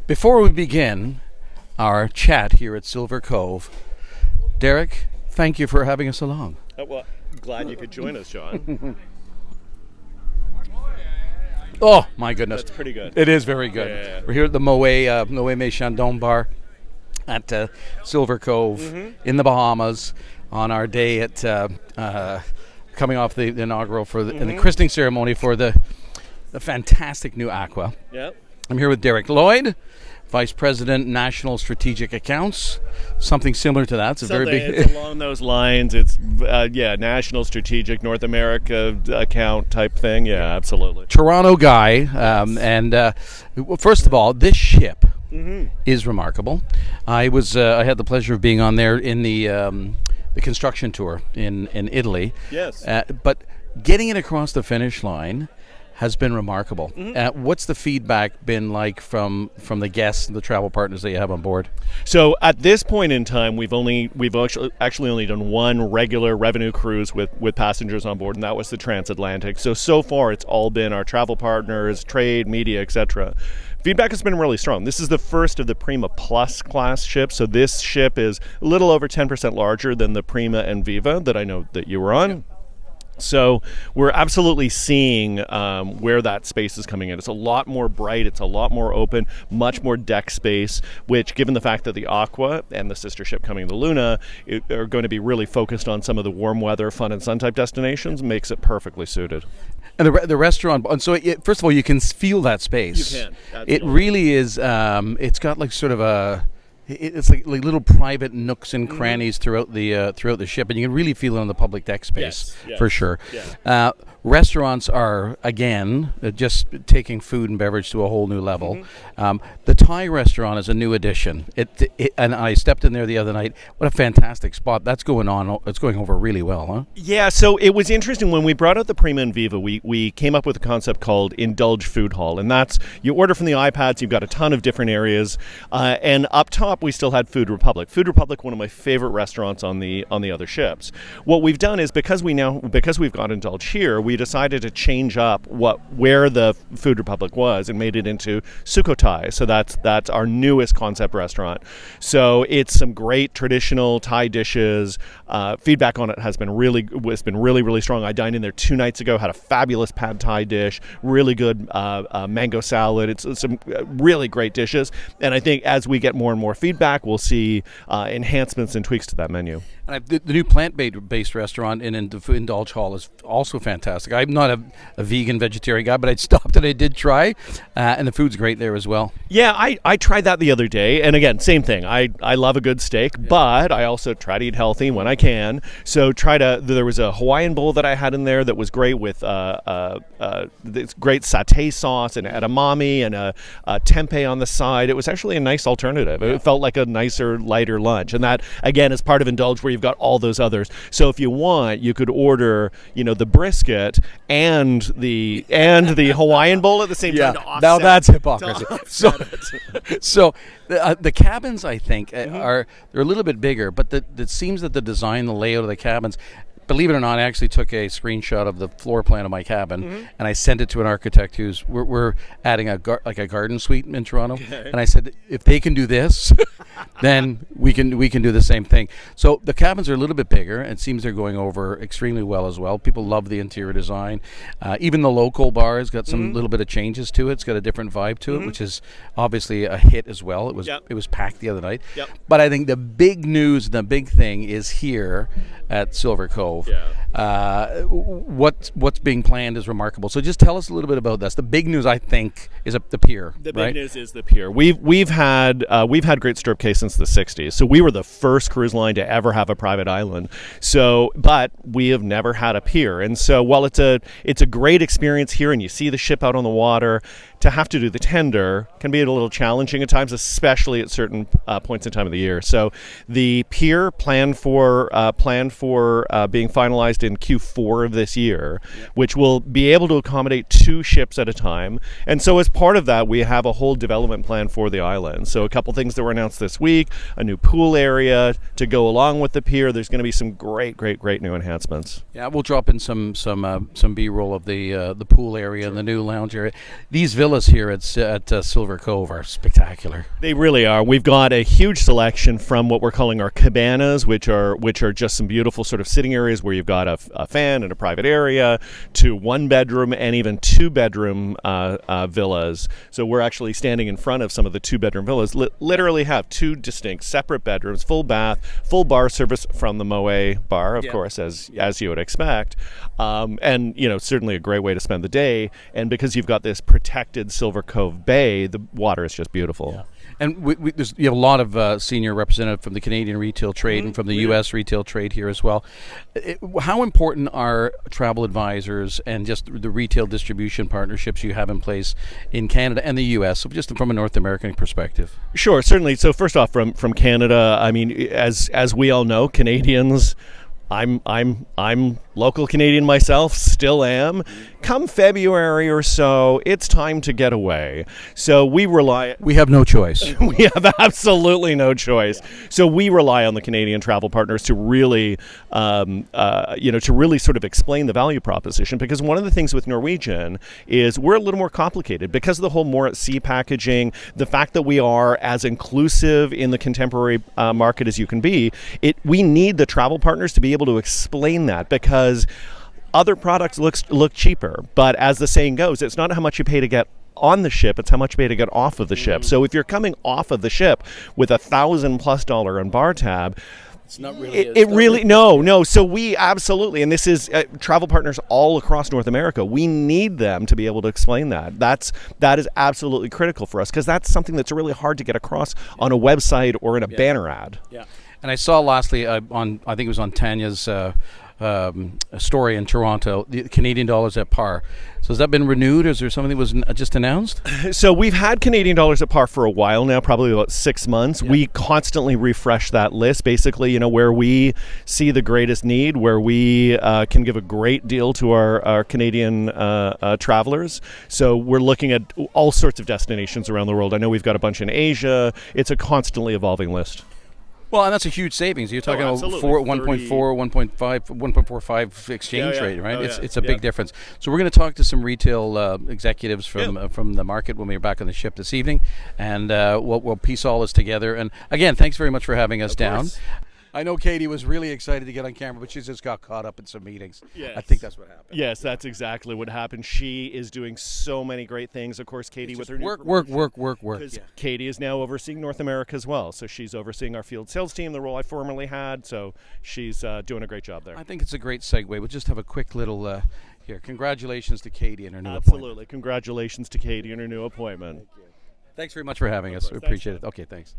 Before we begin our chat here at Silver Cove, Derek, thank you for having us along. Well, glad you could join us, John. Oh, my goodness. That's pretty good. It is very good. Yeah. We're here at the Noé Chandon Bar at Silver Cove in the Bahamas on our day at coming off the inaugural and the christening ceremony for the fantastic new Aqua. Yep. I'm here with Derek Lloyd, Vice President, National Strategic Accounts. Something similar to that. It's a very big. It's along those lines. It's National Strategic North America account type thing. Yeah, absolutely. Toronto guy, first of all, this ship is remarkable. I had the pleasure of being on there in the construction tour in Italy. Yes. But getting it across the finish line has been remarkable. What's the feedback been like from the guests and the travel partners that you have on board? So at this point in time, we've actually only done one regular revenue cruise with passengers on board, and that was the transatlantic. So far it's all been our travel partners, trade, media, etc. Feedback has been really strong. This is the first of the Prima Plus class ships, so this ship is a little over 10% larger than the Prima and Viva that I know that you were on. So we're absolutely seeing where that space is coming in. It's a lot more bright, it's a lot more open, much more deck space, which, given the fact that the Aqua and the sister ship coming, the Luna, are going to be really focused on some of the warm weather, fun and sun type destinations, makes it perfectly suited. And the restaurant, and so first of all, you can feel that space. You can. Absolutely. It really is, it's got like sort of it's like little private nooks and crannies throughout the ship, and you can really feel it on the public deck space for sure. Yeah. Restaurants are again just taking food and beverage to a whole new level. The Thai restaurant is a new addition. And I stepped in there the other night. What a fantastic spot! That's going on. It's going over really well, huh? Yeah. So it was interesting when we brought out the Prima and Viva. We came up with a concept called Indulge Food Hall, and that's you order from the iPads. You've got a ton of different areas, and up top we still had Food Republic. Food Republic, one of my favorite restaurants on the other ships. What we've done is because we've got Indulge here, we decided to change up where the Food Republic was and made it into Secrtet. So that's our newest concept restaurant. So it's some great traditional Thai dishes. Feedback on it has been really strong. I dined in there 2 nights ago, had a fabulous pad Thai dish, really good mango salad. It's some really great dishes, and I think as we get more and more feedback, we'll see enhancements and tweaks to that menu. And the new plant-based restaurant in Indulge Hall is also fantastic. I'm not a vegan, vegetarian guy, but I stopped and I did try, and the food's great there as well. Yeah, I tried that the other day, and again, same thing. I love a good steak, but I also try to eat healthy when I can. So there was a Hawaiian bowl that I had in there that was great with this great satay sauce and edamame and a tempeh on the side. It was actually a nice alternative. It felt like a nicer, lighter lunch, and that again is part of Indulge, where you've got all those others. So if you want, you could order, the brisket and the Hawaiian bowl at the same time. Now that's hypocrisy. So the cabins, I think, they're a little bit bigger, but it seems that the design, the layout of the cabins. Believe it or not, I actually took a screenshot of the floor plan of my cabin, and I sent it to an architect we're adding a garden suite in Toronto, and I said, if they can do this, then we can do the same thing. So the cabins are a little bit bigger, and it seems they're going over extremely well as well. People love the interior design. Even the local bar has got some little bit of changes to it. It's got a different vibe to it, which is obviously a hit as well. It was packed the other night. Yep. But I think the big news, the big thing is here at Silver Cove. What's being planned is remarkable. So just tell us a little bit about this. The big news, I think, is the pier. The big news is the pier. We've had Great Stirrup Cay since the 60s. So we were the first cruise line to ever have a private island. But we have never had a pier. And so while it's a great experience here, and you see the ship out on the water, to have to do the tender can be a little challenging at times, especially at certain points in time of the year. So the pier planned for being finalized launched in Q4 of this year, which will be able to accommodate 2 ships at a time. And so as part of that, we have a whole development plan for the island. So a couple things that were announced this week, a new pool area to go along with the pier. There's going to be some great new enhancements. Yeah, we'll drop in some B-roll of the pool area and the new lounge area. These villas here at Silver Cove are spectacular. They really are. We've got a huge selection from what we're calling our cabanas, which are just some beautiful sort of sitting areas where you've got a fan and a private area, to 1-bedroom and even 2-bedroom villas. So we're actually standing in front of some of the 2-bedroom villas. Literally have 2 distinct separate bedrooms, full bath, full bar service from the Moe bar, of course, as you would expect, and certainly a great way to spend the day. And because you've got this protected Silver Cove Bay, the water is just beautiful. Yeah. And you have a lot of senior representative from the Canadian retail trade and from the U.S. retail trade here as well. How important are travel advisors and just the retail distribution partnerships you have in place in Canada and the U.S., so just from a North American perspective? Sure, certainly. So first off, from Canada, I mean, as we all know, Canadians, I'm local Canadian myself, still am. Come February or so, it's time to get away. So we have no choice. We have absolutely no choice. So we rely on the Canadian travel partners to really, to really sort of explain the value proposition. Because one of the things with Norwegian is we're a little more complicated because of the whole more at sea packaging, the fact that we are as inclusive in the contemporary market as you can be. We need the travel partners to be able to explain that, because other products look cheaper, but as the saying goes, it's not how much you pay to get on the ship, it's how much you pay to get off of the ship. So if you're coming off of the ship with $1,000+ on bar tab, it's not really no. So we absolutely, and this is travel partners all across North America, we need them to be able to explain that. That is absolutely critical for us, because that's something that's really hard to get across on a website or in a banner ad. Yeah. And I saw lastly I think it was on Tanya's story in Toronto, the Canadian dollars at par. So has that been renewed, or is there something that was just announced? So we've had Canadian dollars at par for a while now, probably about 6 months. Yeah. We constantly refresh that list, basically, where we see the greatest need, where we can give a great deal to our Canadian travelers. So we're looking at all sorts of destinations around the world. I know we've got a bunch in Asia. It's a constantly evolving list. Well, and that's a huge savings. You're talking about 1.4, 1.5, 1.45 exchange rate, right? It's a big difference. So we're going to talk to some retail executives from the market when we're back on the ship this evening, and we'll piece all this together. And again, thanks very much for having us down. I know Katie was really excited to get on camera, but she just got caught up in some meetings. Yes. I think that's what happened. Yes, that's exactly what happened. She is doing so many great things. Of course, Katie with her work. Because Katie is now overseeing North America as well. So she's overseeing our field sales team, the role I formerly had. So she's doing a great job there. I think it's a great segue. We'll just have a quick little here. Congratulations to Katie and her new appointment. Absolutely. Congratulations to Katie and her new appointment. Thank you. Thanks very much for having us. We appreciate it. Okay, thanks.